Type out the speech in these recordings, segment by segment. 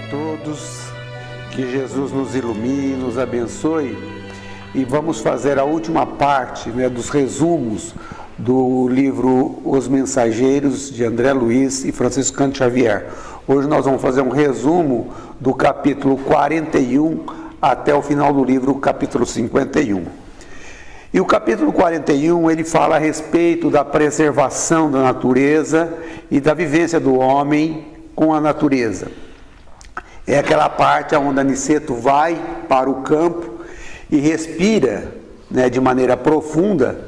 todos, que Jesus nos ilumine, nos abençoe, e vamos fazer a última parte, dos resumos do livro Os Mensageiros, de André Luiz e Francisco Cândido Xavier. Hoje nós vamos fazer um resumo do capítulo 41 até o final do livro, capítulo 51. E o capítulo 41, ele fala a respeito da preservação da natureza e da vivência do homem com a natureza. É aquela parte onde Aniceto vai para o campo e respira, de maneira profunda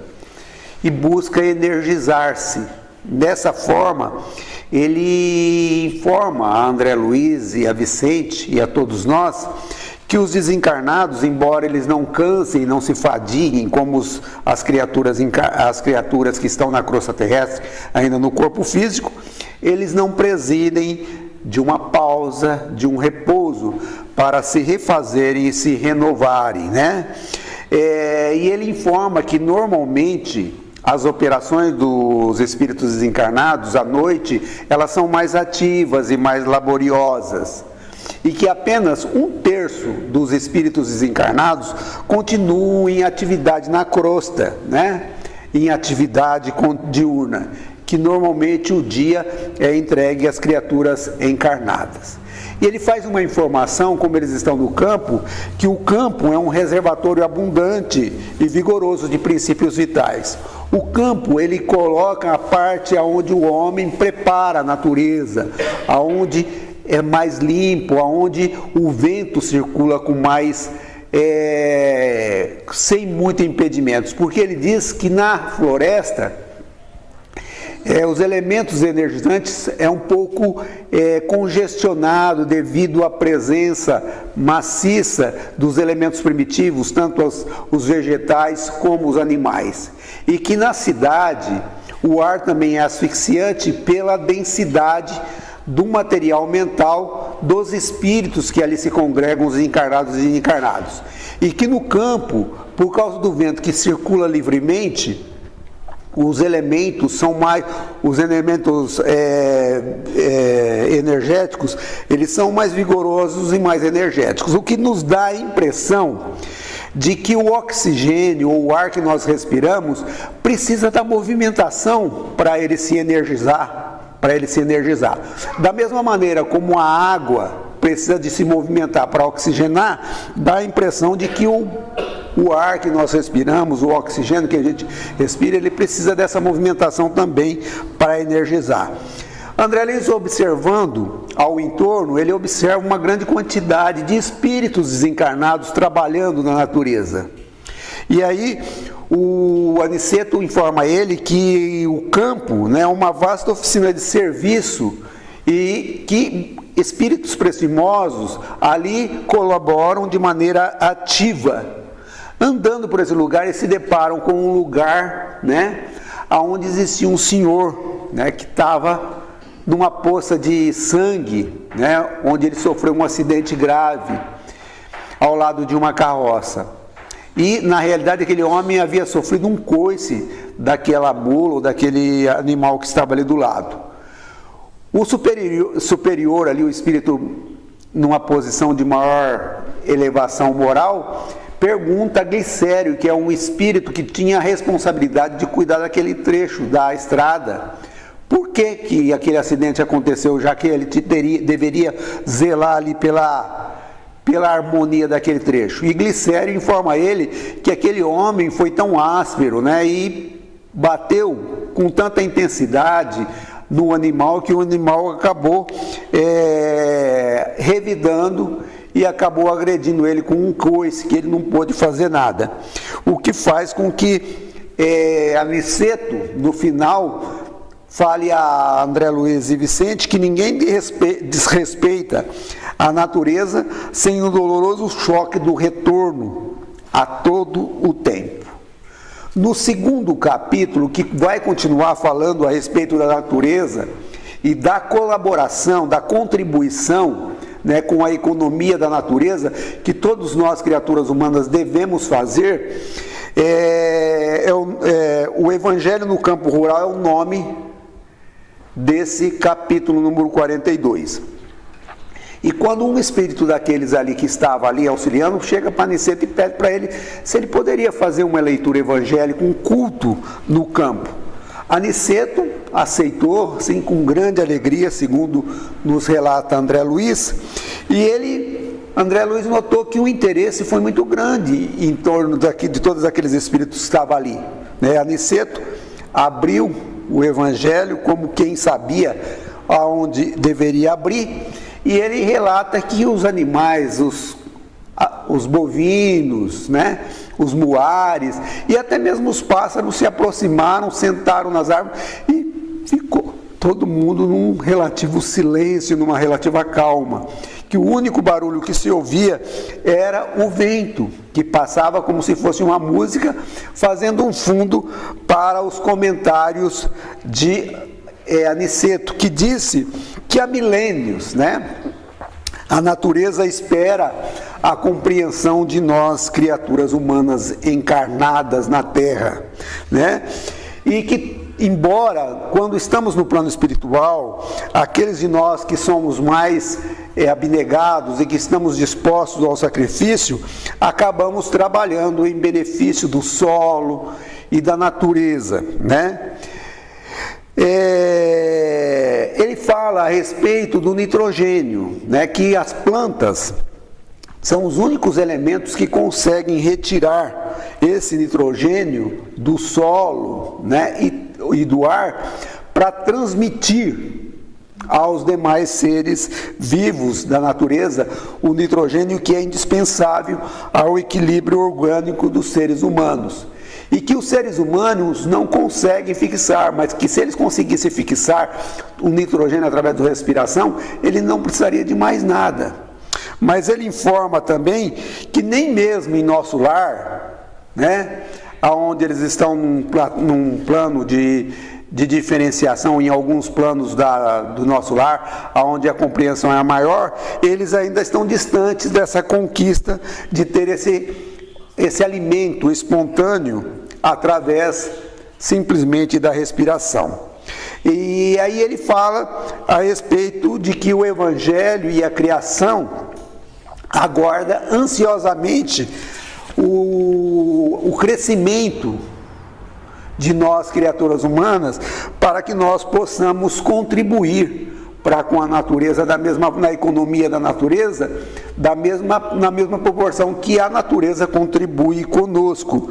e busca energizar-se. Dessa forma, ele informa a André Luiz e a Vicente e a todos nós que os desencarnados, embora eles não cansem, não se fadiguem como as criaturas que estão na crosta terrestre, ainda no corpo físico, eles não presidem de uma pausa, de um repouso, para se refazerem e se renovarem, E ele informa que normalmente as operações dos espíritos desencarnados à noite, elas são mais ativas e mais laboriosas, e que apenas 1/3 dos espíritos desencarnados continuam em atividade na crosta, em atividade diurna, que normalmente o dia é entregue às criaturas encarnadas. E ele faz uma informação, como eles estão no campo, que o campo é um reservatório abundante e vigoroso de princípios vitais. O campo, ele coloca a parte onde o homem prepara a natureza, aonde é mais limpo, aonde o vento circula com mais, sem muitos impedimentos, porque ele diz que na floresta, os elementos energizantes é um pouco congestionado devido à presença maciça dos elementos primitivos, tanto os vegetais como os animais. E que na cidade o ar também é asfixiante pela densidade do material mental dos espíritos que ali se congregam, os encarnados e encarnados. E que no campo, por causa do vento que circula livremente, os elementos energéticos, eles são mais vigorosos e mais energéticos, o que nos dá a impressão de que o oxigênio ou o ar que nós respiramos precisa da movimentação para ele se energizar. Da mesma maneira como a água precisa de se movimentar para oxigenar, dá a impressão de que o ar que nós respiramos, o oxigênio que a gente respira, ele precisa dessa movimentação também para energizar. André Luiz, observando ao entorno, ele observa uma grande quantidade de espíritos desencarnados trabalhando na natureza. E aí, o Aniceto informa ele que o campo é uma vasta oficina de serviço e que espíritos preciosos ali colaboram de maneira ativa. Andando por esse lugar, eles se deparam com um lugar, onde existia um senhor, que estava numa poça de sangue, onde ele sofreu um acidente grave, ao lado de uma carroça. E, na realidade, aquele homem havia sofrido um coice daquela mula ou daquele animal que estava ali do lado. O superior ali, o espírito numa posição de maior elevação moral, pergunta a Glicério, que é um espírito que tinha a responsabilidade de cuidar daquele trecho da estrada, por que aquele acidente aconteceu, já que ele deveria zelar ali pela harmonia daquele trecho. E Glicério informa ele que aquele homem foi tão áspero, e bateu com tanta intensidade no animal, que o animal acabou revidando e acabou agredindo ele com um coice, que ele não pôde fazer nada. O que faz com que Aniceto, no final, fale a André Luiz e Vicente que ninguém desrespeita a natureza sem o doloroso choque do retorno a todo o tempo. No segundo capítulo, que vai continuar falando a respeito da natureza e da colaboração, da contribuição com a economia da natureza, que todos nós, criaturas humanas, devemos fazer, o Evangelho no Campo Rural é o nome desse capítulo número 42. E quando um espírito daqueles ali que estava ali auxiliando, chega para Aniceto e pede para ele se ele poderia fazer uma leitura evangélica, um culto no campo. Aniceto aceitou, assim, com grande alegria, segundo nos relata André Luiz, e André Luiz notou que o interesse foi muito grande em torno de todos aqueles espíritos que estavam ali. Aniceto abriu o evangelho como quem sabia aonde deveria abrir, e ele relata que os animais, os bovinos, os muares e até mesmo os pássaros se aproximaram, sentaram nas árvores e ficou todo mundo num relativo silêncio, numa relativa calma, que o único barulho que se ouvia era o vento, que passava como se fosse uma música, fazendo um fundo para os comentários de Aniceto, que disse que há milênios, a natureza espera a compreensão de nós, criaturas humanas encarnadas na Terra, e que, embora, quando estamos no plano espiritual, aqueles de nós que somos mais abnegados e que estamos dispostos ao sacrifício, acabamos trabalhando em benefício do solo e da natureza, Ele fala a respeito do nitrogênio, que as plantas são os únicos elementos que conseguem retirar esse nitrogênio do solo, e do ar, para transmitir aos demais seres vivos da natureza o nitrogênio que é indispensável ao equilíbrio orgânico dos seres humanos. E que os seres humanos não conseguem fixar, mas que se eles conseguissem fixar o nitrogênio através da respiração, ele não precisaria de mais nada. Mas ele informa também que nem mesmo em nosso lar, onde eles estão num plano de diferenciação, em alguns planos do nosso lar, onde a compreensão é a maior, eles ainda estão distantes dessa conquista de ter esse alimento espontâneo através simplesmente da respiração. E aí ele fala a respeito de que o Evangelho e a criação aguarda ansiosamente o crescimento de nós, criaturas humanas, para que nós possamos contribuir com a natureza, na economia da natureza, na mesma proporção que a natureza contribui conosco.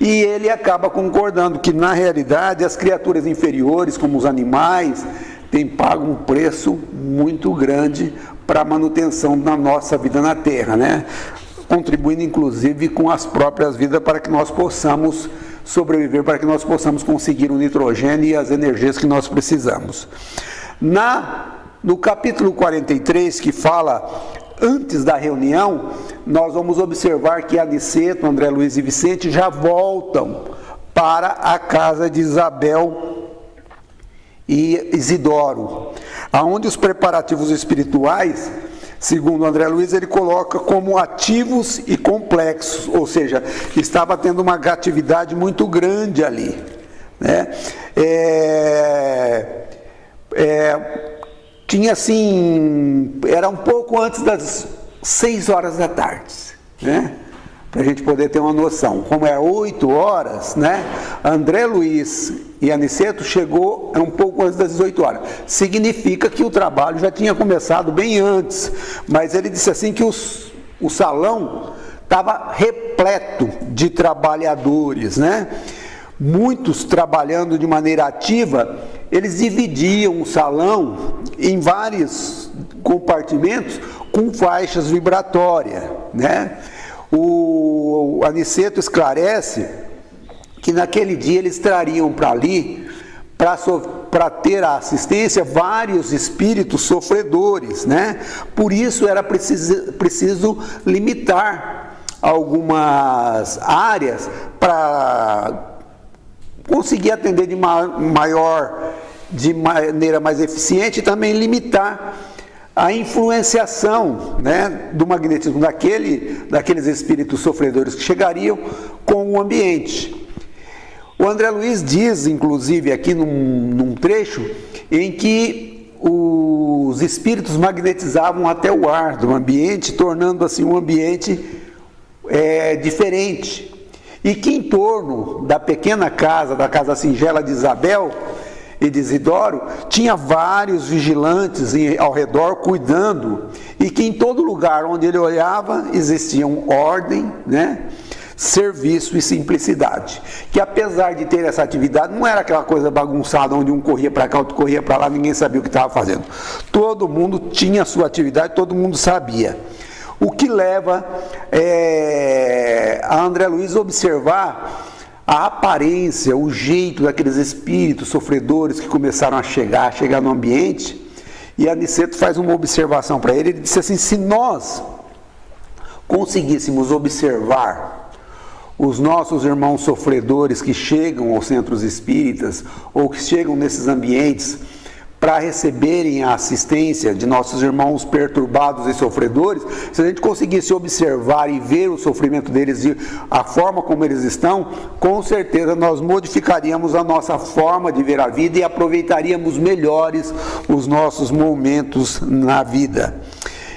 E ele acaba concordando que, na realidade, as criaturas inferiores, como os animais, têm pago um preço muito grande para a manutenção da nossa vida na Terra, contribuindo inclusive com as próprias vidas para que nós possamos sobreviver, para que nós possamos conseguir o nitrogênio e as energias que nós precisamos. No capítulo 43, que fala antes da reunião, nós vamos observar que Aniceto, André Luiz e Vicente já voltam para a casa de Isabel e Isidoro, aonde os preparativos espirituais, segundo André Luiz, ele coloca como ativos e complexos, ou seja, estava tendo uma atividade muito grande ali, tinha assim, era um pouco antes das 6 horas da tarde, para a gente poder ter uma noção. Como é 8 horas, André Luiz e Aniceto chegou um pouco antes das 18 horas. Significa que o trabalho já tinha começado bem antes, mas ele disse assim que o salão estava repleto de trabalhadores, muitos trabalhando de maneira ativa. Eles dividiam o salão em vários compartimentos com faixas vibratórias, O Aniceto esclarece que naquele dia eles trariam para ali, para ter a assistência, vários espíritos sofredores, Por isso era preciso limitar algumas áreas para conseguir atender de maneira mais eficiente, e também limitar a influenciação do magnetismo daqueles espíritos sofredores que chegariam com o ambiente. O André Luiz diz, inclusive, aqui num trecho, em que os espíritos magnetizavam até o ar do ambiente, tornando assim um ambiente diferente. E que em torno da pequena casa, da casa singela de Isabel e de Isidoro, tinha vários vigilantes ao redor cuidando, e que em todo lugar onde ele olhava existiam ordem, né? Serviço e simplicidade, que apesar de ter essa atividade, não era aquela coisa bagunçada onde um corria para cá, outro corria para lá, ninguém sabia o que estava fazendo. Todo mundo tinha a sua atividade, todo mundo sabia. O que leva a André Luiz a observar a aparência, o jeito daqueles espíritos sofredores que começaram a chegar no ambiente. E Aniceto faz uma observação para ele, ele disse assim: se nós conseguíssemos observar os nossos irmãos sofredores que chegam aos centros espíritas ou que chegam nesses ambientes para receberem a assistência de nossos irmãos perturbados e sofredores, se a gente conseguisse observar e ver o sofrimento deles e a forma como eles estão, com certeza nós modificaríamos a nossa forma de ver a vida e aproveitaríamos melhores os nossos momentos na vida.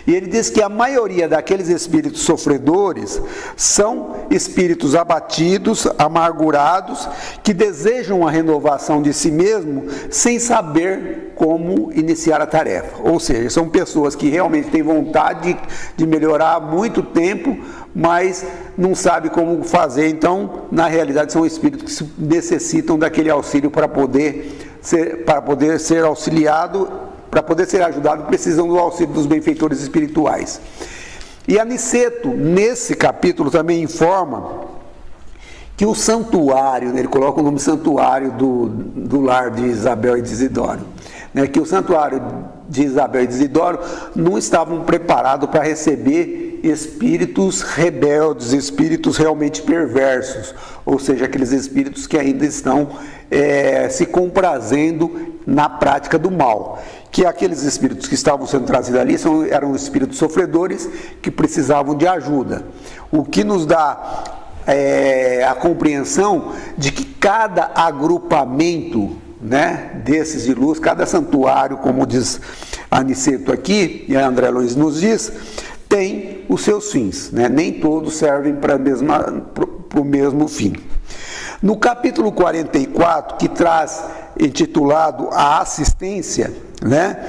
E ele diz que a maioria daqueles espíritos sofredores são espíritos abatidos, amargurados, que desejam a renovação de si mesmo sem saber como iniciar a tarefa. Ou seja, são pessoas que realmente têm vontade de melhorar há muito tempo, mas não sabem como fazer. Então, na realidade, são espíritos que necessitam daquele auxílio para poder ser auxiliado. Para poder ser ajudado, precisam do auxílio dos benfeitores espirituais. E Aniceto, nesse capítulo, também informa que o santuário, ele coloca o nome santuário do lar de Isabel e de Isidoro, né, que o santuário de Isabel e de Isidoro não estavam preparados para receber espíritos rebeldes, espíritos realmente perversos, ou seja, aqueles espíritos que ainda estão se comprazendo na prática do mal. Que aqueles espíritos que estavam sendo trazidos ali eram espíritos sofredores que precisavam de ajuda. O que nos dá a compreensão de que cada agrupamento, né, desses de luz, cada santuário, como diz Aniceto aqui, e a André Luiz nos diz, tem os seus fins, né? Nem todos servem para o mesmo fim. No capítulo 44, que traz intitulado A Assistência, né,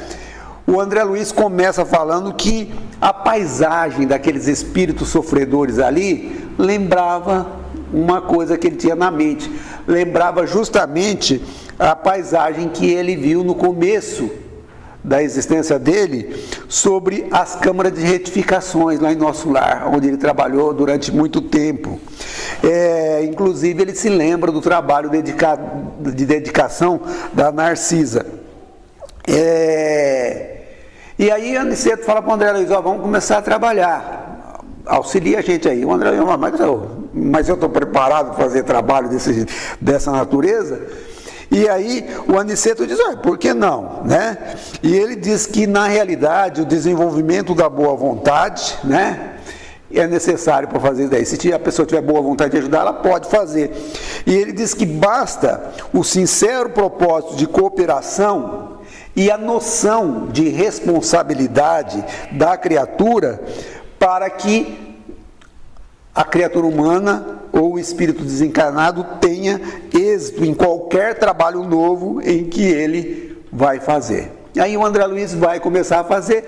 o André Luiz começa falando que a paisagem daqueles espíritos sofredores ali lembrava uma coisa que ele tinha na mente, lembrava justamente a paisagem que ele viu no começo da existência dele, sobre as câmaras de retificações lá em nosso lar, onde ele trabalhou durante muito tempo. Inclusive ele se lembra do trabalho de dedicação da Narcisa. E aí Aniceto fala para o André Luiz: vamos começar a trabalhar, auxilia a gente aí. O André Luiz: mas eu estou preparado para fazer trabalho dessa natureza? E aí o Aniceto diz: por que não? Né? E ele diz que na realidade o desenvolvimento da boa vontade, né, é necessário para fazer isso daí. Se a pessoa tiver boa vontade de ajudar, ela pode fazer. E ele diz que basta o sincero propósito de cooperação e a noção de responsabilidade da criatura para que a criatura humana ou o espírito desencarnado tenha êxito em qualquer trabalho novo em que ele vai fazer. Aí o André Luiz vai começar a fazer,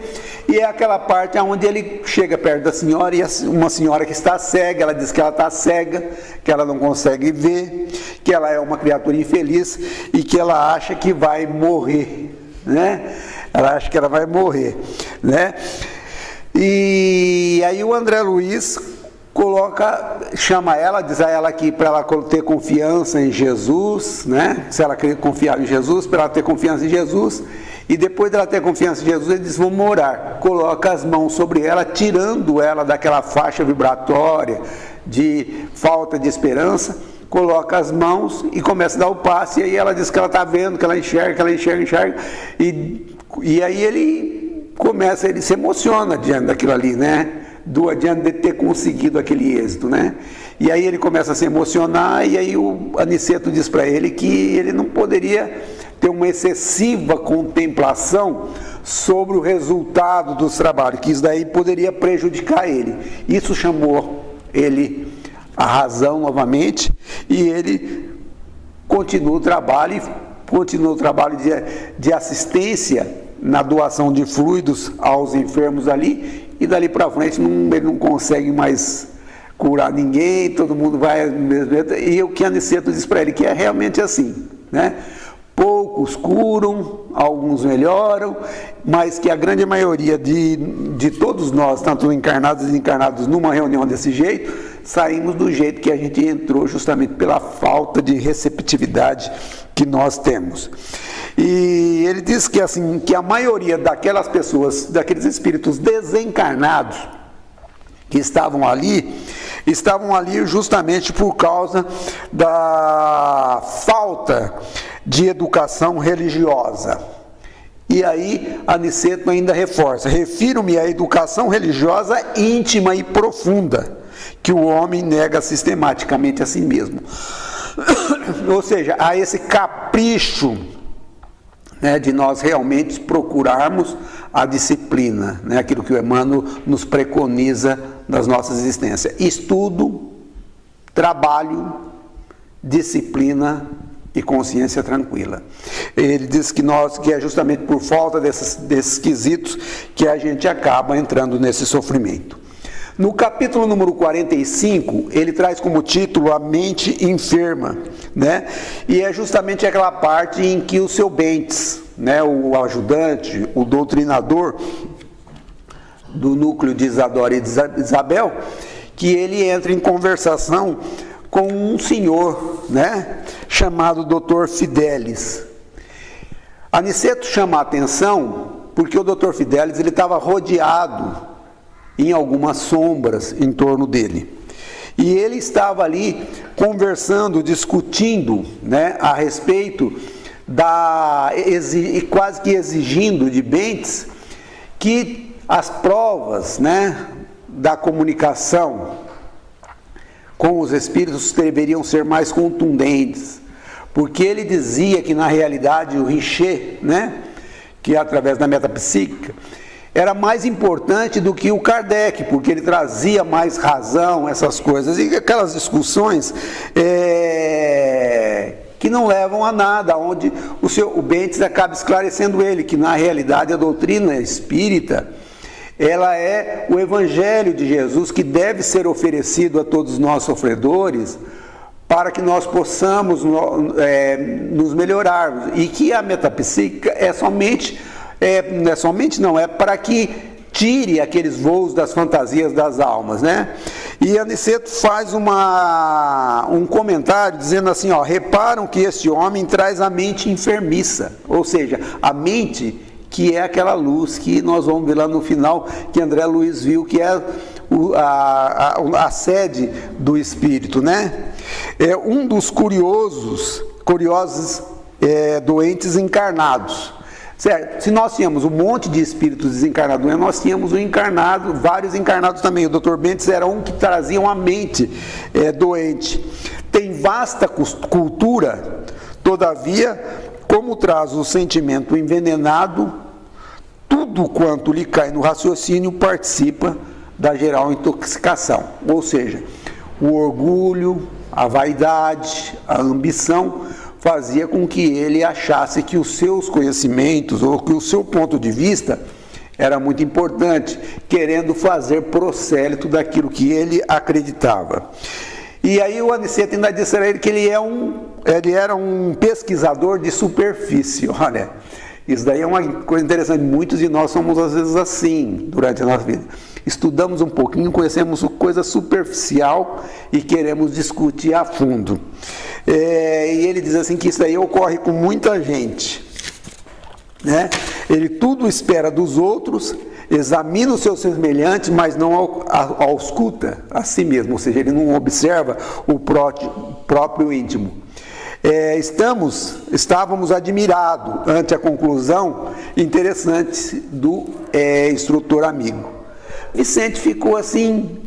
e é aquela parte onde ele chega perto da senhora, e uma senhora que está cega, ela diz que ela está cega, que ela não consegue ver, que ela é uma criatura infeliz e que ela acha que vai morrer, né? Ela acha que ela vai morrer, né? E aí o André Luiz chama ela, diz a ela que para ela ter confiança em Jesus, né? Se ela quer confiar em Jesus, para ela ter confiança em Jesus, e depois dela ter confiança em Jesus, ele diz: vamos orar. Coloca as mãos sobre ela, tirando ela daquela faixa vibratória de falta de esperança, coloca as mãos e começa a dar o passe, e aí ela diz que ela está vendo, que ela enxerga, e aí ele se emociona diante daquilo ali, né? Diante de ter conseguido aquele êxito, né? E aí ele começa a se emocionar, e aí o Aniceto diz para ele que ele não poderia ter uma excessiva contemplação sobre o resultado dos trabalhos, que isso daí poderia prejudicar ele. Isso chamou ele a razão novamente, e ele continua o trabalho de assistência na doação de fluidos aos enfermos ali, e dali para frente ele não consegue mais curar ninguém, todo mundo vai, e o que Aniceto diz para ele, que é realmente assim, né? Poucos curam, alguns melhoram, mas que a grande maioria de todos nós, tanto encarnados e desencarnados, numa reunião desse jeito, saímos do jeito que a gente entrou, justamente pela falta de receptividade que nós temos. E ele diz que, assim, que a maioria daquelas pessoas, daqueles espíritos desencarnados que estavam ali justamente por causa da falta de educação religiosa. E aí Aniceto ainda reforça: refiro-me à educação religiosa íntima e profunda, que o homem nega sistematicamente a si mesmo. Ou seja, há esse capricho, né, de nós realmente procurarmos a disciplina, né, aquilo que o Emmanuel nos preconiza nas nossas existências: estudo, trabalho, disciplina e consciência tranquila. Ele diz que é justamente por falta desses quesitos que a gente acaba entrando nesse sofrimento. No capítulo número 45, ele traz como título a mente enferma, né? E é justamente aquela parte em que o seu Bentes, né, o ajudante, o doutrinador do núcleo de Isadora e de Isabel, que ele entra em conversação com um senhor, né, chamado Dr. Fidelis. Aniceto chama a atenção porque o Dr. Fidelis estava rodeado em algumas sombras em torno dele. E ele estava ali conversando, discutindo, né, a respeito quase que exigindo de Bentes que as provas, né, da comunicação com os espíritos deveriam ser mais contundentes, porque ele dizia que na realidade o Richer, né, que é através da metapsíquica, era mais importante do que o Kardec, porque ele trazia mais razão, essas coisas, e aquelas discussões que não levam a nada, onde o Bentes acaba esclarecendo ele, que na realidade a doutrina espírita, ela é o Evangelho de Jesus, que deve ser oferecido a todos nós sofredores, para que nós possamos nos melhorarmos, e que a metapsíquica é para que tire aqueles voos das fantasias das almas, né? E Aniceto faz um comentário dizendo assim, ó: reparam que este homem traz a mente enfermiça, ou seja, a mente que é aquela luz que nós vamos ver lá no final, que André Luiz viu, que é a sede do Espírito, né? É um dos curiosos doentes encarnados. Certo? Se nós tínhamos um monte de espíritos desencarnados, nós tínhamos vários encarnados também. O Dr. Bentes era um que trazia uma mente doente. Tem vasta cultura, todavia, como traz o sentimento envenenado, tudo quanto lhe cai no raciocínio participa da geral intoxicação. Ou seja, o orgulho, a vaidade, a ambição fazia com que ele achasse que os seus conhecimentos ou que o seu ponto de vista era muito importante, querendo fazer prosélito daquilo que ele acreditava. E aí o Aniceto ainda disse a ele que ele era um pesquisador de superfície. Olha, isso daí é uma coisa interessante. Muitos de nós somos às vezes assim durante a nossa vida. Estudamos um pouquinho, conhecemos coisa superficial e queremos discutir a fundo. E ele diz assim que isso aí ocorre com muita gente, né? Ele tudo espera dos outros, examina os seus semelhantes, mas não ausculta a si mesmo, ou seja, ele não observa o próprio íntimo. Estávamos admirados ante a conclusão interessante do instrutor amigo. Vicente ficou assim,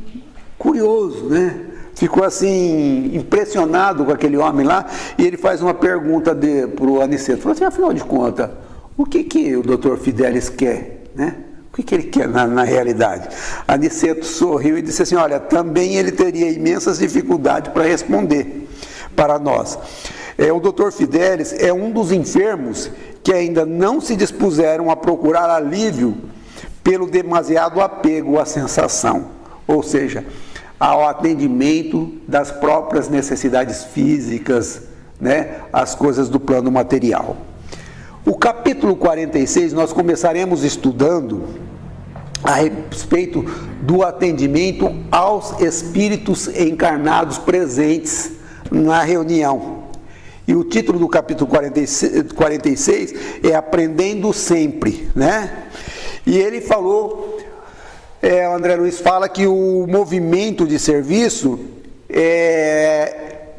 curioso, né? ficou assim, impressionado com aquele homem lá, e ele faz uma pergunta para o Aniceto, falou assim, afinal de contas, o que o doutor Fidelis quer, né? O que ele quer na realidade? Aniceto sorriu e disse assim, olha, também ele teria imensas dificuldades para responder para nós. O doutor Fidelis é um dos enfermos que ainda não se dispuseram a procurar alívio pelo demasiado apego à sensação, ou seja, ao atendimento das próprias necessidades físicas, né, as coisas do plano material. O capítulo 46 nós começaremos estudando a respeito do atendimento aos espíritos encarnados presentes na reunião. E o título do capítulo 46 é Aprendendo Sempre, né? E ele falou, o André Luiz fala que o movimento de serviço,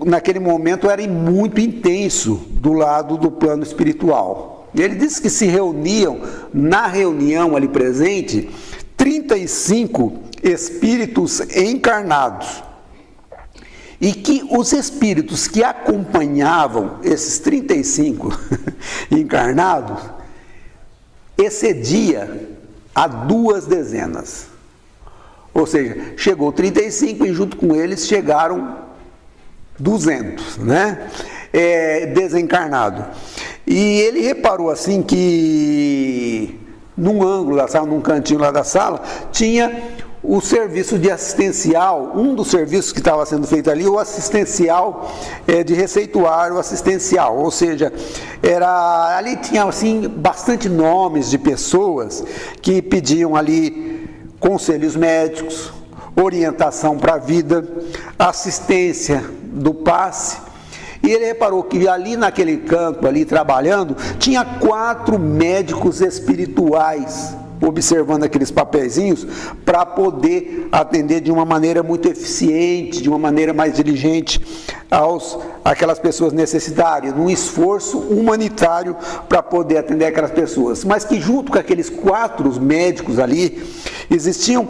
naquele momento, era muito intenso do lado do plano espiritual. E ele disse que se reuniam, na reunião ali presente, 35 espíritos encarnados. E que os espíritos que acompanhavam esses 35 encarnados excedia a 2 dezenas. Ou seja, chegou 35 e junto com eles chegaram 200, né? Desencarnado. E ele reparou assim que num ângulo da sala, num cantinho lá da sala, tinha o serviço de assistencial, um dos serviços que estava sendo feito ali, o assistencial de receituário assistencial, ou seja, ali tinha assim bastante nomes de pessoas que pediam ali conselhos médicos, orientação para a vida, assistência do passe. E ele reparou que ali naquele canto, ali trabalhando, tinha 4 médicos espirituais observando aqueles papeizinhos para poder atender de uma maneira muito eficiente, de uma maneira mais diligente aquelas pessoas necessitárias, num esforço humanitário para poder atender aquelas pessoas. Mas que junto com aqueles 4 médicos ali, existiam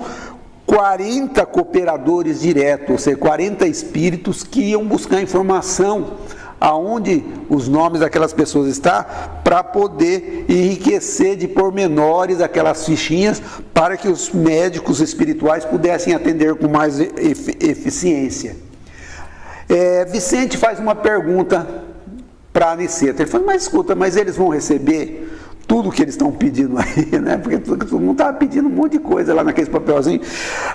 40 cooperadores diretos, ou seja, 40 espíritos que iam buscar informação aonde os nomes daquelas pessoas estão, para poder enriquecer de pormenores aquelas fichinhas, para que os médicos espirituais pudessem atender com mais eficiência. Vicente faz uma pergunta para Aniceto, ele fala, mas escuta, mas eles vão receber tudo que eles estão pedindo aí, né? Porque todo mundo estava pedindo um monte de coisa lá naqueles papelzinhos.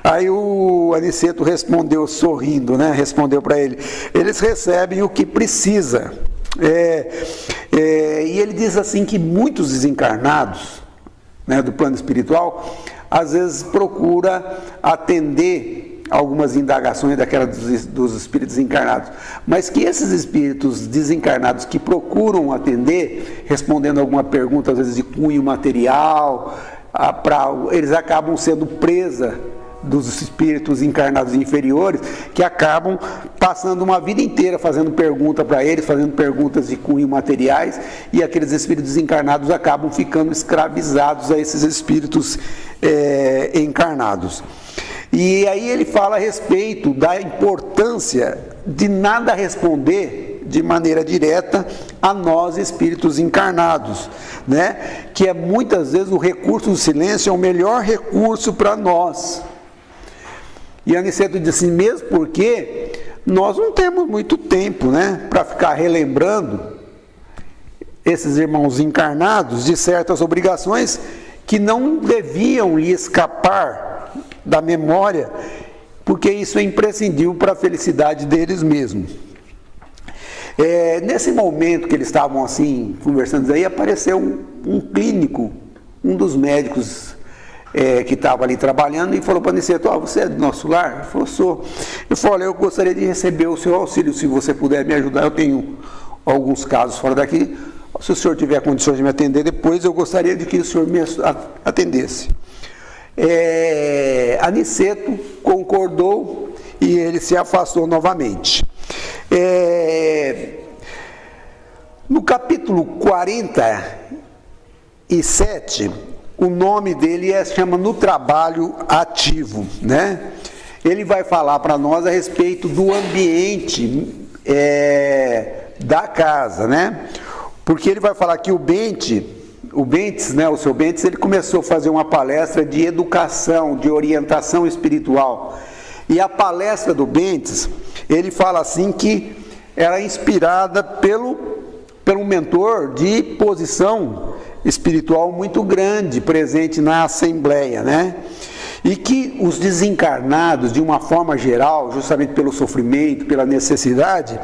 Aí o Aniceto respondeu sorrindo, né? Respondeu para ele, eles recebem o que precisa. E ele diz assim que muitos desencarnados, né, do plano espiritual, às vezes procura atender algumas indagações dos espíritos encarnados, mas que esses espíritos desencarnados que procuram atender, respondendo alguma pergunta, às vezes de cunho material, eles acabam sendo presa dos espíritos encarnados inferiores, que acabam passando uma vida inteira fazendo pergunta para eles, fazendo perguntas de cunho materiais, e aqueles espíritos encarnados acabam ficando escravizados a esses espíritos encarnados. E aí ele fala a respeito da importância de nada responder de maneira direta a nós espíritos encarnados, né? Que muitas vezes o recurso do silêncio é o melhor recurso para nós. E Aniceto disse assim, mesmo porque nós não temos muito tempo, né, para ficar relembrando esses irmãos encarnados de certas obrigações que não deviam lhe escapar da memória, porque isso é imprescindível para a felicidade deles mesmos. Nesse momento que eles estavam assim, conversando aí, apareceu um clínico, um dos médicos que estava ali trabalhando, e falou para Aniceto, você é do nosso lar? Ele falou, sou. Ele falou, olha, eu gostaria de receber o seu auxílio, se você puder me ajudar, eu tenho alguns casos fora daqui, se o senhor tiver condições de me atender depois, eu gostaria de que o senhor me atendesse. Aniceto concordou e ele se afastou novamente. No capítulo 47, o nome dele chama No Trabalho Ativo, né? ele vai falar para nós a respeito do ambiente da casa, né? Porque ele vai falar que o Bentes, né, o seu Bentes, ele começou a fazer uma palestra de educação, de orientação espiritual. E a palestra do Bentes, ele fala assim que era inspirada pelo mentor de posição espiritual muito grande, presente na Assembleia, né? E que os desencarnados, de uma forma geral, justamente pelo sofrimento, pela necessidade,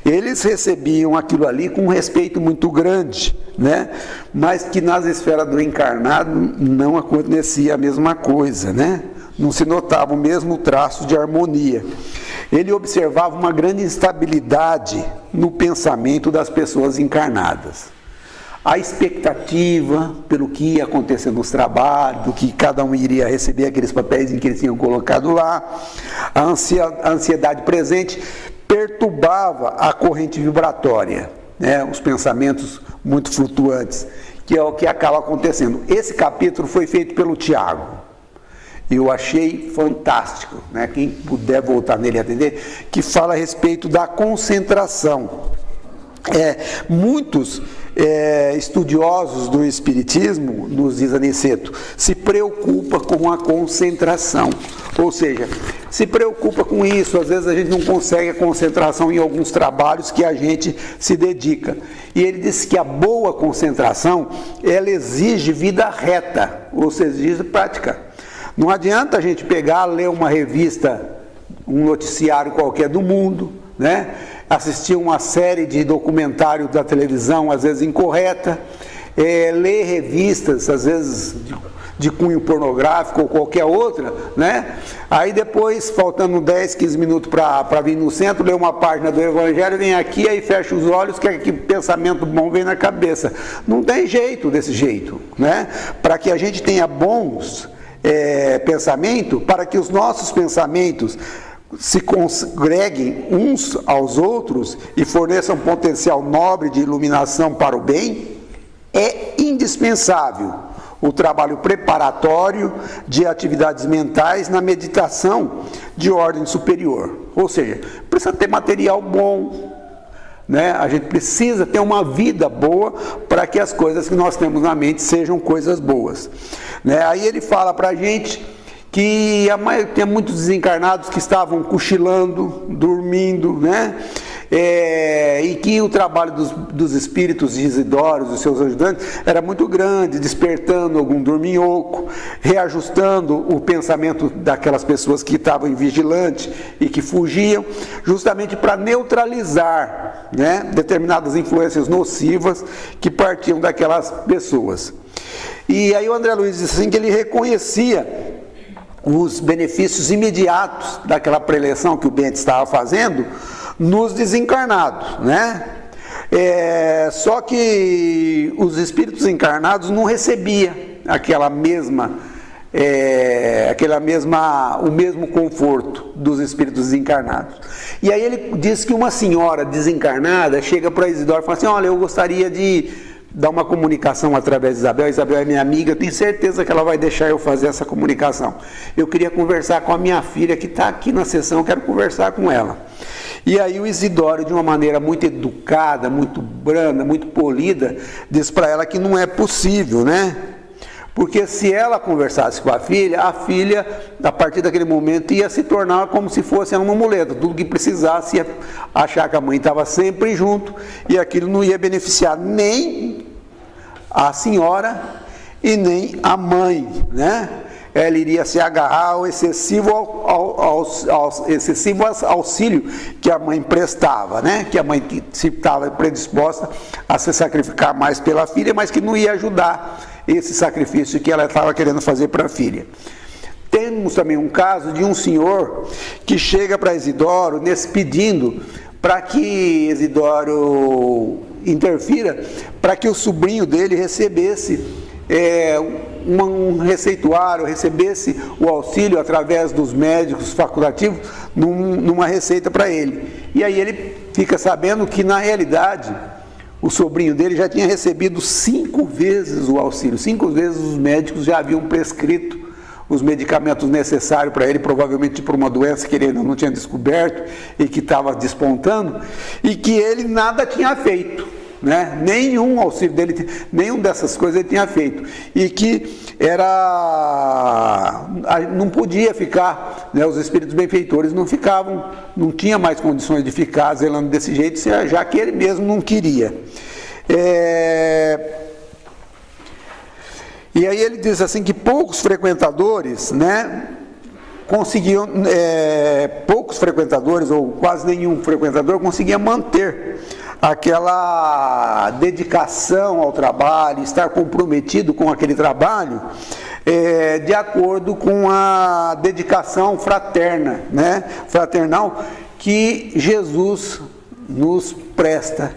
eles recebiam aquilo ali com um respeito muito grande, né? Mas que nas esferas do encarnado não acontecia a mesma coisa, né? Não se notava o mesmo traço de harmonia. Ele observava uma grande instabilidade no pensamento das pessoas encarnadas. A expectativa pelo que ia acontecer nos trabalhos, do que cada um iria receber aqueles papéis em que eles tinham colocado lá, a ansiedade presente perturbava a corrente vibratória, né? Os pensamentos muito flutuantes, que é o que acaba acontecendo. Esse capítulo foi feito pelo Tiago. Eu achei fantástico, né? Quem puder voltar nele e atender, que fala a respeito da concentração. Muitos estudiosos do Espiritismo, nos diz Aniceto, se preocupa com a concentração, ou seja, se preocupa com isso. Às vezes a gente não consegue a concentração em alguns trabalhos que a gente se dedica, e ele diz que a boa concentração, ela exige vida reta, ou seja, exige prática. Não adianta a gente pegar, ler uma revista, um noticiário qualquer do mundo, né? Assistir uma série de documentários da televisão, às vezes incorreta, ler revistas, às vezes de cunho pornográfico ou qualquer outra, né? Aí depois, faltando 10, 15 minutos para vir no centro, ler uma página do Evangelho, vem aqui, aí fecha os olhos, que pensamento bom vem na cabeça. Não tem jeito desse jeito, né? Para que a gente tenha bons pensamentos, para que os nossos pensamentos se congreguem uns aos outros e forneçam um potencial nobre de iluminação para o bem, é indispensável o trabalho preparatório de atividades mentais na meditação de ordem superior. Ou seja, precisa ter material bom, né? A gente precisa ter uma vida boa para que as coisas que nós temos na mente sejam coisas boas, né? Aí ele fala para a gente que tem muitos desencarnados que estavam cochilando, dormindo, né? E que o trabalho dos espíritos de Isidoro, dos seus ajudantes, era muito grande, despertando algum dorminhoco, reajustando o pensamento daquelas pessoas que estavam em vigilante e que fugiam, justamente para neutralizar, né, determinadas influências nocivas que partiam daquelas pessoas. E aí o André Luiz disse assim, que ele reconhecia os benefícios imediatos daquela preleção que o Bentes estava fazendo nos desencarnados, né? Só que os espíritos encarnados não recebiam o mesmo conforto dos espíritos desencarnados. E aí ele diz que uma senhora desencarnada chega para Isidoro e fala assim: olha, eu gostaria de dar uma comunicação através de Isabel. Isabel é minha amiga, eu tenho certeza que ela vai deixar eu fazer essa comunicação. Eu queria conversar com a minha filha que está aqui na sessão, eu quero conversar com ela. E aí o Isidoro, de uma maneira muito educada, muito branda, muito polida, diz para ela que não é possível, né? Porque se ela conversasse com a filha, a partir daquele momento, ia se tornar como se fosse uma muleta. Tudo que precisasse, ia achar que a mãe estava sempre junto, e aquilo não ia beneficiar nem a senhora e nem a mãe, né? Ela iria se agarrar ao excessivo auxílio que a mãe prestava, né? Que a mãe se estava predisposta a se sacrificar mais pela filha, mas que não ia ajudar esse sacrifício que ela estava querendo fazer para a filha. Temos também um caso de um senhor que chega para Isidoro pedindo para que Isidoro interfira para que o sobrinho dele recebesse um receituário, recebesse o auxílio através dos médicos facultativos numa receita para ele. E aí ele fica sabendo que, na realidade, o sobrinho dele já tinha recebido 5 vezes o auxílio, 5 vezes os médicos já haviam prescrito os medicamentos necessários para ele, provavelmente por uma doença que ele ainda não tinha descoberto e que estava despontando, e que ele nada tinha feito, né? Nenhum auxílio dele, nenhum dessas coisas ele tinha feito, e que não podia ficar, né? Os espíritos benfeitores não ficavam, não tinha mais condições de ficar zelando desse jeito, já que ele mesmo não queria. E aí ele diz assim que poucos frequentadores, né, conseguiam, poucos frequentadores ou quase nenhum frequentador conseguia manter aquela dedicação ao trabalho, estar comprometido com aquele trabalho, de acordo com a dedicação fraterna, né, fraternal que Jesus nos presta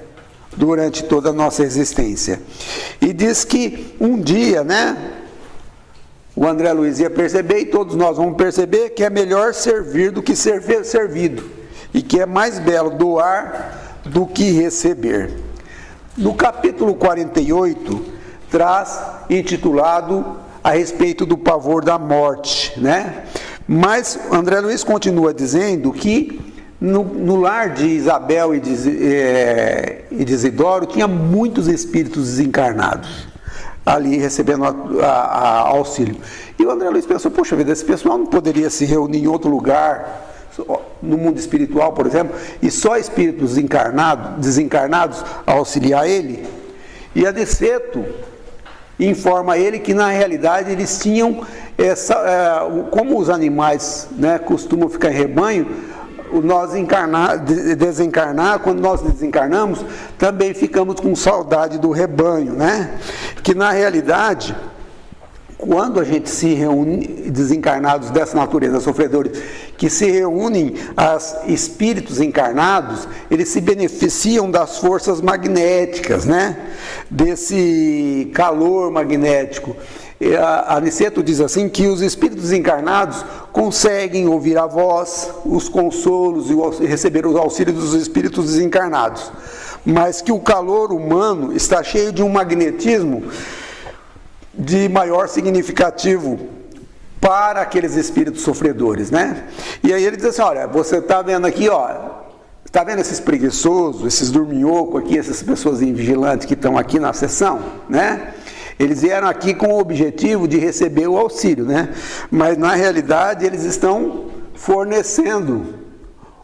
durante toda a nossa existência. E diz que um dia, né, o André Luiz ia perceber, e todos nós vamos perceber, que é melhor servir do que ser servido, e que é mais belo doar do que receber. No capítulo 48, traz intitulado a respeito do pavor da morte, né? Mas André Luiz continua dizendo que no lar de Isabel e de Isidoro tinha muitos espíritos desencarnados ali recebendo auxílio. E o André Luiz pensou, poxa vida, esse pessoal não poderia se reunir em outro lugar, no mundo espiritual, por exemplo, e só espíritos desencarnados auxiliar ele? E Aniceto informa ele que na realidade eles tinham como os animais, né, costumam ficar em rebanho, nós quando nós desencarnamos, também ficamos com saudade do rebanho, né? Que na realidade, quando a gente se reúne, desencarnados dessa natureza, sofredores, que se reúnem aos espíritos encarnados, eles se beneficiam das forças magnéticas, né? Desse calor magnético. Aniceto diz assim que os espíritos encarnados conseguem ouvir a voz, os consolos e receber os auxílios dos espíritos desencarnados, mas que o calor humano está cheio de um magnetismo de maior significativo para aqueles espíritos sofredores, né? E aí ele diz assim, olha, você está vendo aqui, ó, está vendo esses preguiçosos, esses dorminhocos aqui, essas pessoas invigilantes que estão aqui na sessão, né? Eles vieram aqui com o objetivo de receber o auxílio, né? Mas na realidade eles estão fornecendo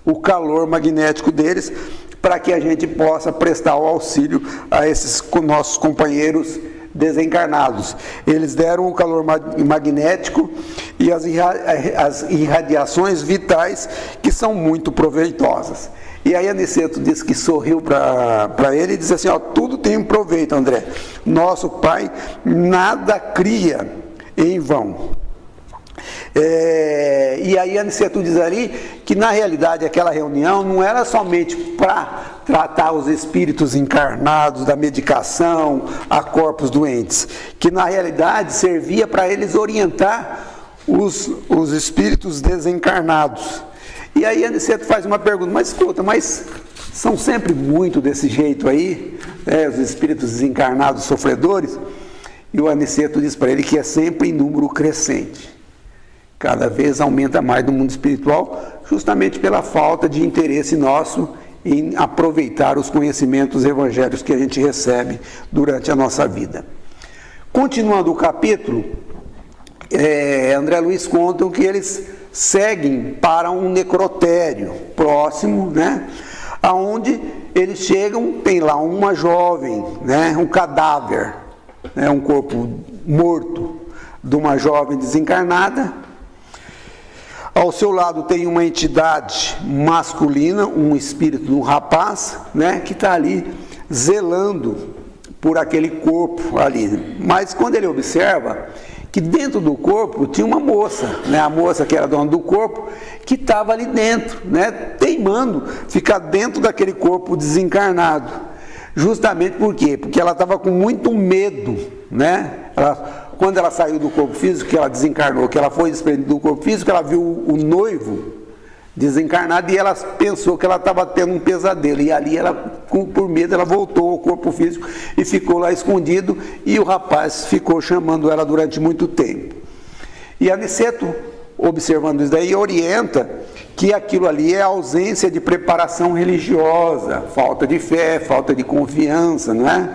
o calor magnético deles para que a gente possa prestar o auxílio a esses nossos companheiros desencarnados. Eles deram o calor magnético e as irradiações vitais que são muito proveitosas. E aí Aniceto disse que sorriu para ele e disse assim, ó, tudo tem um proveito, André. Nosso Pai nada cria em vão. E aí Aniceto diz ali que na realidade aquela reunião não era somente para tratar os espíritos encarnados da medicação a corpos doentes, que na realidade servia para eles orientar os espíritos desencarnados. E aí Aniceto faz uma pergunta, mas escuta, mas são sempre muito desse jeito aí, né, os espíritos desencarnados sofredores? E o Aniceto diz para ele que é sempre em número crescente. Cada vez aumenta mais no mundo espiritual, justamente pela falta de interesse nosso em aproveitar os conhecimentos evangélicos que a gente recebe durante a nossa vida. Continuando o capítulo, André Luiz conta que eles seguem para um necrotério próximo, né? Aonde eles chegam, tem lá uma jovem, né? Um cadáver, né? Um corpo morto de uma jovem desencarnada. Ao seu lado tem uma entidade masculina, um espírito de um rapaz, né? Que está ali zelando por aquele corpo ali. Mas quando ele observa que dentro do corpo tinha uma moça, né? A moça que era dona do corpo, que estava ali dentro, né? Teimando ficar dentro daquele corpo desencarnado. Justamente por quê? Porque ela estava com muito medo, né? Quando ela saiu do corpo físico, que ela desencarnou, que ela foi desprendida do corpo físico, ela viu o noivo desencarnado e ela pensou que ela estava tendo um pesadelo. E ali, ela, por medo, ela voltou ao corpo físico e ficou lá escondido, e o rapaz ficou chamando ela durante muito tempo. E Aniceto, observando isso daí, orienta que aquilo ali é ausência de preparação religiosa, falta de fé, falta de confiança, não é?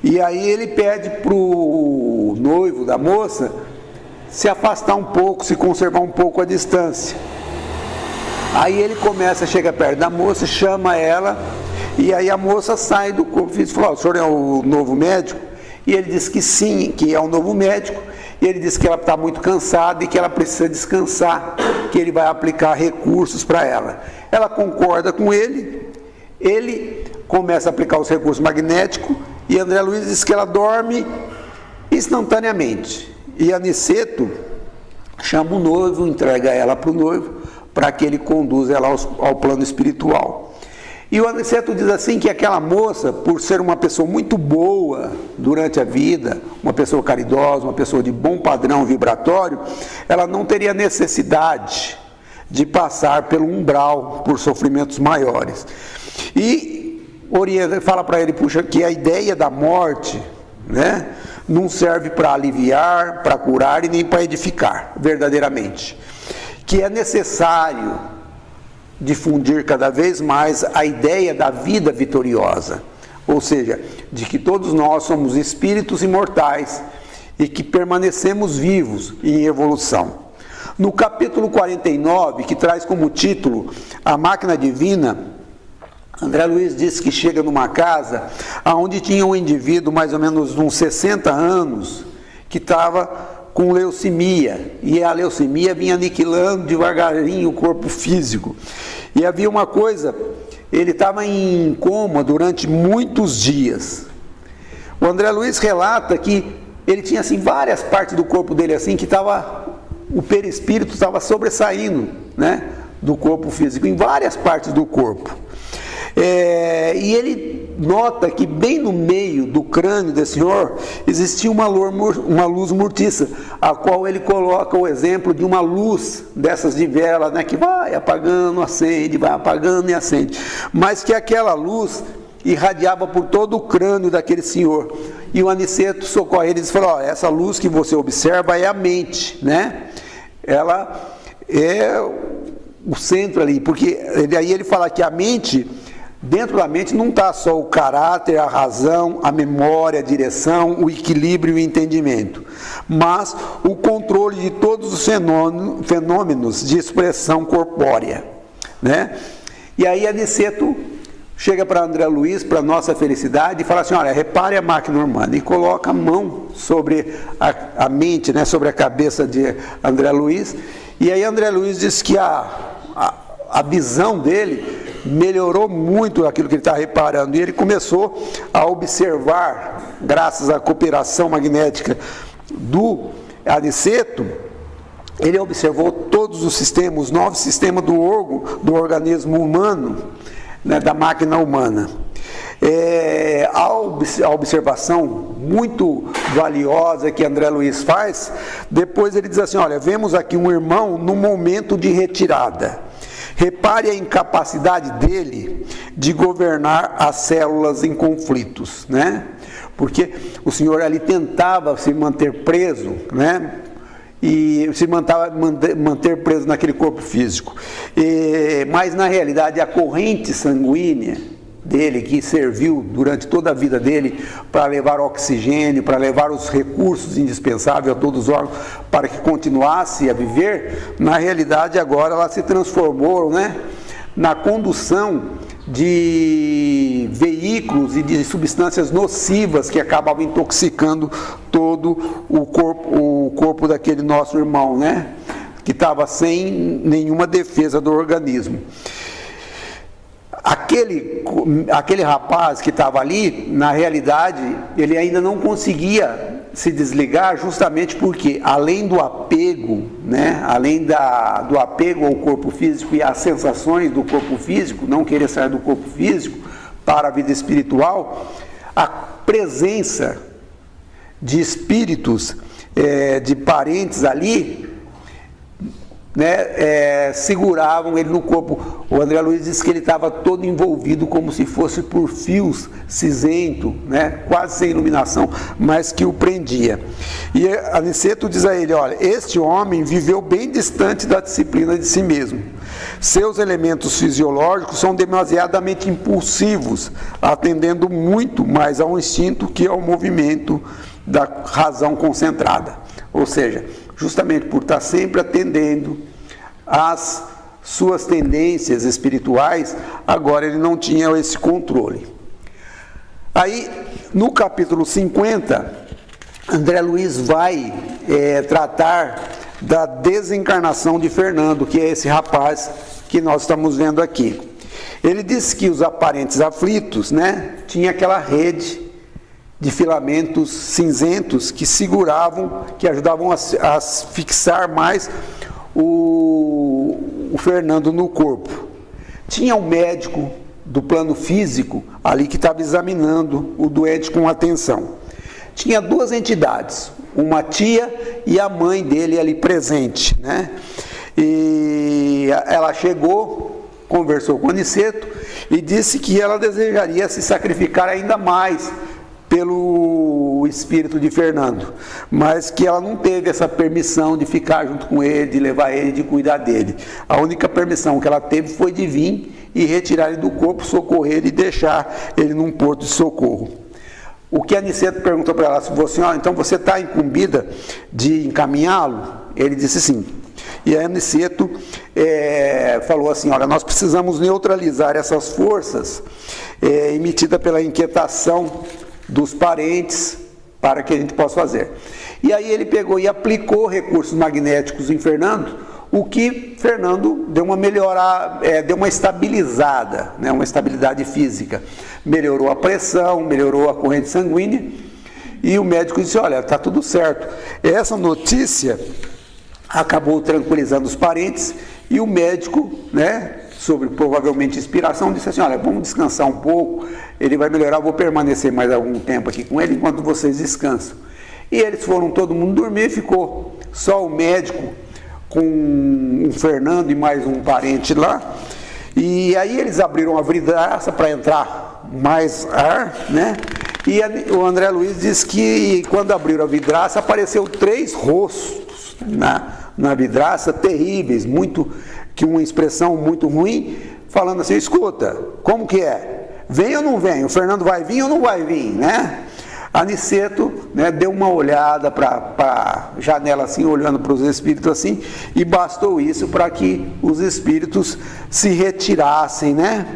E aí ele pede para o noivo da moça se afastar um pouco, se conservar um pouco a distância. Aí ele chega perto da moça, chama ela, e aí a moça sai do corpo físico e fala: o senhor é o novo médico? E ele diz que sim, que é o novo médico. E ele diz que ela está muito cansada e que ela precisa descansar, que ele vai aplicar recursos para ela. Ela concorda com ele, ele começa a aplicar os recursos magnéticos, e André Luiz diz que ela dorme instantaneamente. E Aniceto chama o noivo, entrega ela para o noivo, para que ele conduza ela ao plano espiritual. E o Aniceto diz assim que aquela moça, por ser uma pessoa muito boa durante a vida, uma pessoa caridosa, uma pessoa de bom padrão vibratório, ela não teria necessidade de passar pelo umbral, por sofrimentos maiores. E fala para ele, puxa, que a ideia da morte, né, não serve para aliviar, para curar e nem para edificar, verdadeiramente. Que é necessário difundir cada vez mais a ideia da vida vitoriosa, ou seja, de que todos nós somos espíritos imortais e que permanecemos vivos em evolução. No capítulo 49, que traz como título A Máquina Divina, André Luiz diz que chega numa casa onde tinha um indivíduo mais ou menos de uns 60 anos que estava com leucemia, e a leucemia vinha aniquilando devagarinho o corpo físico. E havia uma coisa, ele estava em coma durante muitos dias. O André Luiz relata que ele tinha assim várias partes do corpo dele assim que o perispírito estava sobressaindo, né, do corpo físico, em várias partes do corpo. E ele nota que bem no meio do crânio desse senhor existia uma luz mortiça, a qual ele coloca o exemplo de uma luz dessas de vela, né, que vai apagando, acende, vai apagando e acende, mas que aquela luz irradiava por todo o crânio daquele senhor. E o Aniceto socorre ele e diz: essa luz que você observa é a mente, né? Ela é o centro ali, porque aí ele fala que a mente, dentro da mente não está só o caráter, a razão, a memória, a direção, o equilíbrio e o entendimento, mas o controle de todos os fenômenos de expressão corpórea, né? E aí Aniceto chega para André Luiz, para nossa felicidade, e fala assim: olha, repare a máquina humana, e coloca a mão sobre a mente, né, sobre a cabeça de André Luiz, e aí André Luiz diz que a visão dele melhorou muito aquilo que ele está reparando, e ele começou a observar, graças à cooperação magnética do Aniceto, ele observou todos os sistemas, os 9 sistemas do organismo humano, né, da máquina humana. A observação muito valiosa que André Luiz faz, depois ele diz assim: olha, vemos aqui um irmão no momento de retirada. Repare a incapacidade dele de governar as células em conflitos, né? Porque o senhor ali tentava se manter preso, né? E se manter preso naquele corpo físico. Mas na realidade a corrente sanguínea dele, que serviu durante toda a vida dele para levar oxigênio, para levar os recursos indispensáveis a todos os órgãos, para que continuasse a viver, na realidade agora ela se transformou, né, na condução de veículos e de substâncias nocivas que acabavam intoxicando todo o corpo daquele nosso irmão, né, que estava sem nenhuma defesa do organismo. Aquele rapaz que estava ali, na realidade, ele ainda não conseguia se desligar, justamente porque, além do apego, né, além do apego ao corpo físico e às sensações do corpo físico, não querer sair do corpo físico para a vida espiritual, a presença de espíritos, de parentes ali, né, seguravam ele no corpo. O André Luiz disse que ele estava todo envolvido como se fosse por fios cinzento, né, quase sem iluminação, mas que o prendia. E Aniceto diz a ele: olha, este homem viveu bem distante da disciplina de si mesmo. Seus elementos fisiológicos são demasiadamente impulsivos, atendendo muito mais ao instinto que ao movimento da razão concentrada. Ou seja, justamente por estar sempre atendendo às suas tendências espirituais, agora ele não tinha esse controle. Aí, no capítulo 50, André Luiz vai tratar da desencarnação de Fernando, que é esse rapaz que nós estamos vendo aqui. Ele diz que os aparentes aflitos, né, tinha aquela rede de filamentos cinzentos que seguravam, que ajudavam a fixar mais o Fernando no corpo. Tinha um médico do plano físico ali que estava examinando o doente com atenção. Tinha duas entidades, uma tia e a mãe dele ali presente, né? E ela chegou, conversou com Aniceto e disse que ela desejaria se sacrificar ainda mais pelo espírito de Fernando, mas que ela não teve essa permissão de ficar junto com ele, de levar ele, de cuidar dele. A única permissão que ela teve foi de vir e retirar ele do corpo, socorrer ele e deixar ele num porto de socorro. O que Aniceto perguntou para ela, assim, então você está incumbida de encaminhá-lo? Ele disse sim. E a Aniceto falou assim: olha, nós precisamos neutralizar essas forças emitidas pela inquietação dos parentes, para que a gente possa fazer. E aí ele pegou e aplicou recursos magnéticos em Fernando, o que Fernando deu uma melhorada, deu uma estabilizada, né, uma estabilidade física. Melhorou a pressão, melhorou a corrente sanguínea, e o médico disse: olha, está tudo certo. Essa notícia acabou tranquilizando os parentes, e o médico, né, sobre provavelmente inspiração, disse assim: olha, vamos descansar um pouco, ele vai melhorar, eu vou permanecer mais algum tempo aqui com ele, enquanto vocês descansam. E eles foram todo mundo dormir, ficou só o médico com o Fernando e mais um parente lá, e aí eles abriram a vidraça para entrar mais ar, né? E o André Luiz diz que quando abriram a vidraça, apareceu 3 rostos na vidraça, terríveis, que uma expressão muito ruim, falando assim: escuta, como que é? Vem ou não vem? O Fernando vai vir ou não vai vir, né? Aniceto, né, deu uma olhada para a janela assim, olhando para os espíritos assim, e bastou isso para que os espíritos se retirassem, né?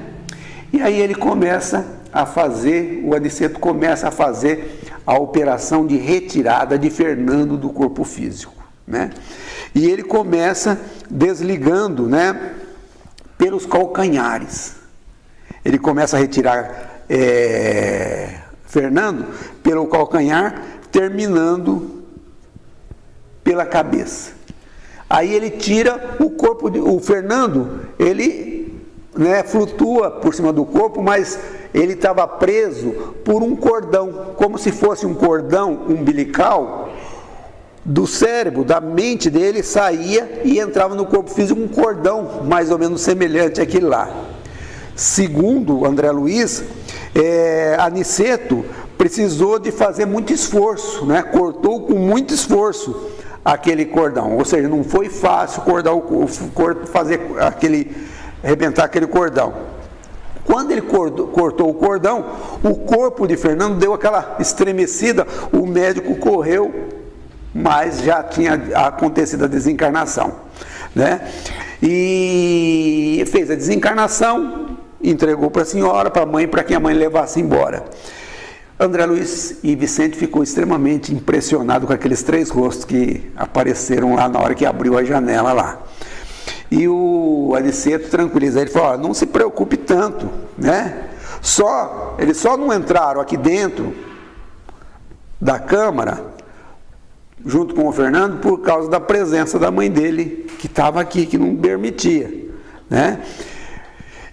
E aí ele começa a fazer, o Aniceto começa a fazer a operação de retirada de Fernando do corpo físico, né? E ele começa desligando, né, pelos calcanhares. Ele começa a retirar Fernando pelo calcanhar, terminando pela cabeça. Aí ele tira o corpo, o Fernando, ele, né, flutua por cima do corpo, mas ele estava preso por um cordão, como se fosse um cordão umbilical do cérebro, da mente dele, saía e entrava no corpo físico um cordão mais ou menos semelhante àquele lá. Segundo André Luiz, Aniceto precisou de fazer muito esforço, né? Cortou com muito esforço aquele cordão, ou seja, não foi fácil arrebentar aquele cordão. Quando ele cortou o cordão, o corpo de Fernando deu aquela estremecida, o médico correu, mas já tinha acontecido a desencarnação, né? E fez a desencarnação, entregou para a senhora, para a mãe, para que a mãe levasse embora. André Luiz e Vicente ficou extremamente impressionado com aqueles 3 rostos que apareceram lá na hora que abriu a janela lá. E o Aniceto tranquiliza ele, falou: não se preocupe tanto, né? Eles só não entraram aqui dentro da câmara junto com o Fernando por causa da presença da mãe dele, que estava aqui, que não permitia, né?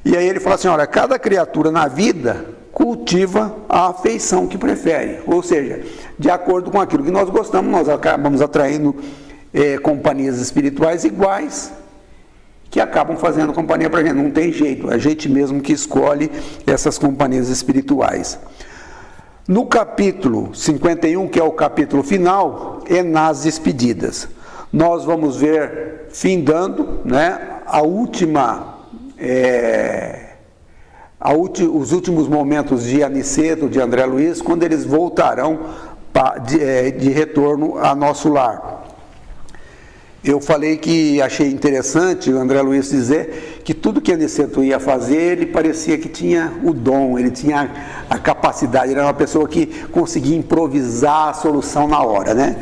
E aí ele fala assim: olha, cada criatura na vida cultiva a afeição que prefere, ou seja, de acordo com aquilo que nós gostamos, nós acabamos atraindo companhias espirituais iguais, que acabam fazendo companhia para a gente. Não tem jeito, é a gente mesmo que escolhe essas companhias espirituais. No capítulo 51, que é o capítulo final, é nas despedidas. Nós vamos ver, findando, né, os últimos momentos de Aniceto, de André Luiz, quando eles voltarão de retorno a nosso lar. Eu falei que achei interessante o André Luiz dizer que tudo que Aniceto ia fazer, ele parecia que tinha o dom, ele tinha a capacidade, ele era uma pessoa que conseguia improvisar a solução na hora, né?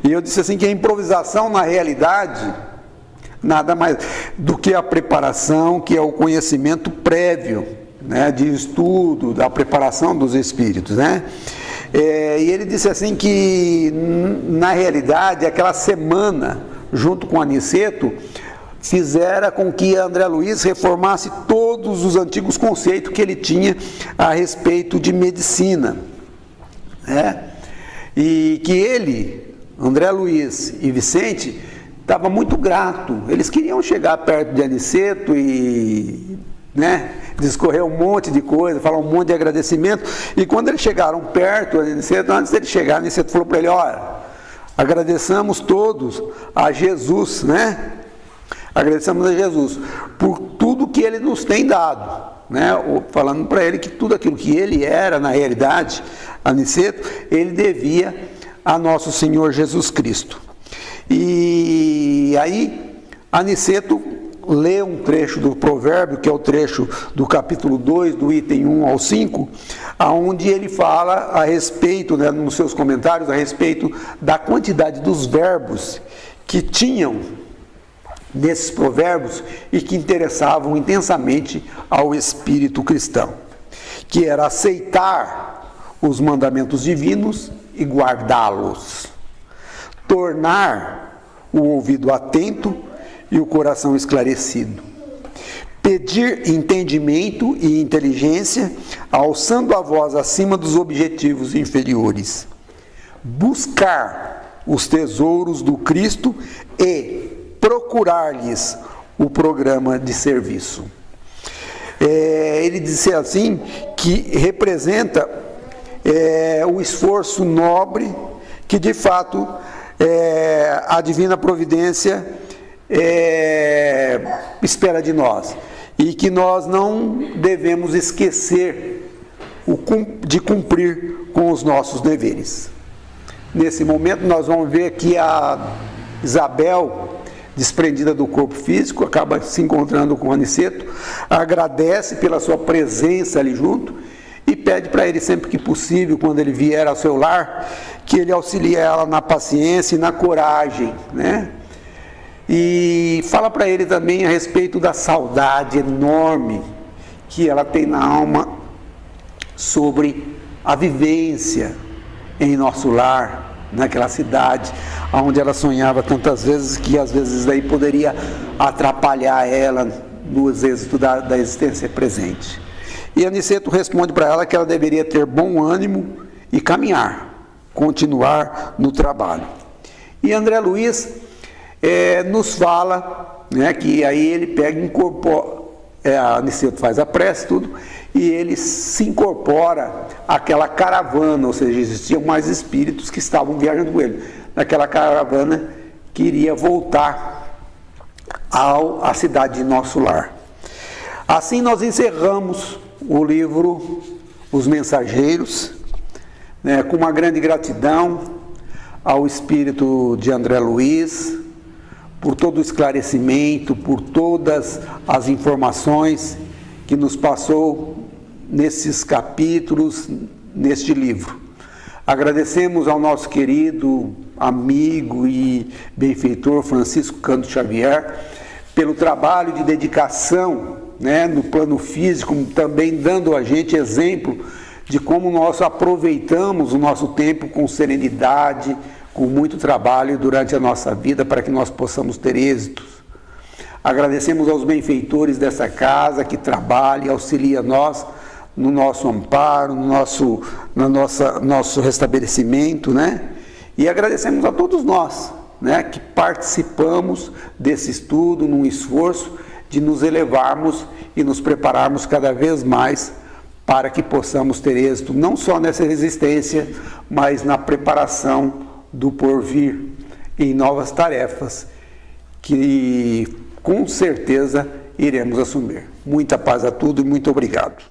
E eu disse assim que a improvisação, na realidade, nada mais do que a preparação, que é o conhecimento prévio, né, de estudo, da preparação dos espíritos, né? E ele disse assim que, na realidade, aquela semana, junto com Aniceto, fizera com que André Luiz reformasse todos os antigos conceitos que ele tinha a respeito de medicina, né? E que ele, André Luiz e Vicente, estava muito grato. Eles queriam chegar perto de Aniceto e, né, discorrer um monte de coisa, falar um monte de agradecimento. E quando eles chegaram perto de Aniceto, antes dele chegar, Aniceto falou para ele: olha, agradeçamos todos a Jesus, né? Agradecemos a Jesus por tudo que ele nos tem dado, né? Falando para ele que tudo aquilo que ele era, na realidade, Aniceto, ele devia a nosso Senhor Jesus Cristo. E aí, Aniceto lê um trecho do provérbio, que é o trecho do capítulo 2, do item 1 ao 5, onde ele fala a respeito, né, nos seus comentários, a respeito da quantidade dos verbos que tinham nesses provérbios e que interessavam intensamente ao espírito cristão, que era aceitar os mandamentos divinos e guardá-los, tornar o ouvido atento e o coração esclarecido, pedir entendimento e inteligência, alçando a voz acima dos objetivos inferiores, buscar os tesouros do Cristo e procurar-lhes o programa de serviço. Ele disse assim que representa o esforço nobre que de fato a divina providência espera de nós, e que nós não devemos esquecer de cumprir com os nossos deveres. Nesse momento nós vamos ver que a Isabel, desprendida do corpo físico, acaba se encontrando com Aniceto, agradece pela sua presença ali junto e pede para ele, sempre que possível, quando ele vier ao seu lar, que ele auxilie ela na paciência e na coragem, né? E fala para ele também a respeito da saudade enorme que ela tem na alma sobre a vivência em nosso lar, naquela cidade onde ela sonhava tantas vezes, que às vezes daí poderia atrapalhar ela no êxito da existência presente. E Aniceto responde para ela que ela deveria ter bom ânimo e caminhar, continuar no trabalho. E André Luiz nos fala, né, que aí ele pega e incorpora, Aniceto faz a prece, tudo, e ele se incorpora àquela caravana, ou seja, existiam mais espíritos que estavam viajando com ele, naquela caravana que iria voltar à cidade de nosso lar. Assim nós encerramos o livro Os Mensageiros, né, com uma grande gratidão ao espírito de André Luiz, por todo o esclarecimento, por todas as informações que nos passou nesses capítulos, neste livro. Agradecemos ao nosso querido amigo e benfeitor Francisco Cândido Xavier pelo trabalho de dedicação, né, no plano físico, também dando a gente exemplo de como nós aproveitamos o nosso tempo com serenidade, com muito trabalho durante a nossa vida, para que nós possamos ter êxitos. Agradecemos aos benfeitores dessa casa que trabalham e auxiliam nós no nosso amparo, no nosso restabelecimento, né? E agradecemos a todos nós né, que participamos desse estudo, num esforço de nos elevarmos e nos prepararmos cada vez mais para que possamos ter êxito, não só nessa resistência, mas na preparação do porvir, em novas tarefas que com certeza iremos assumir. Muita paz a tudo e muito obrigado.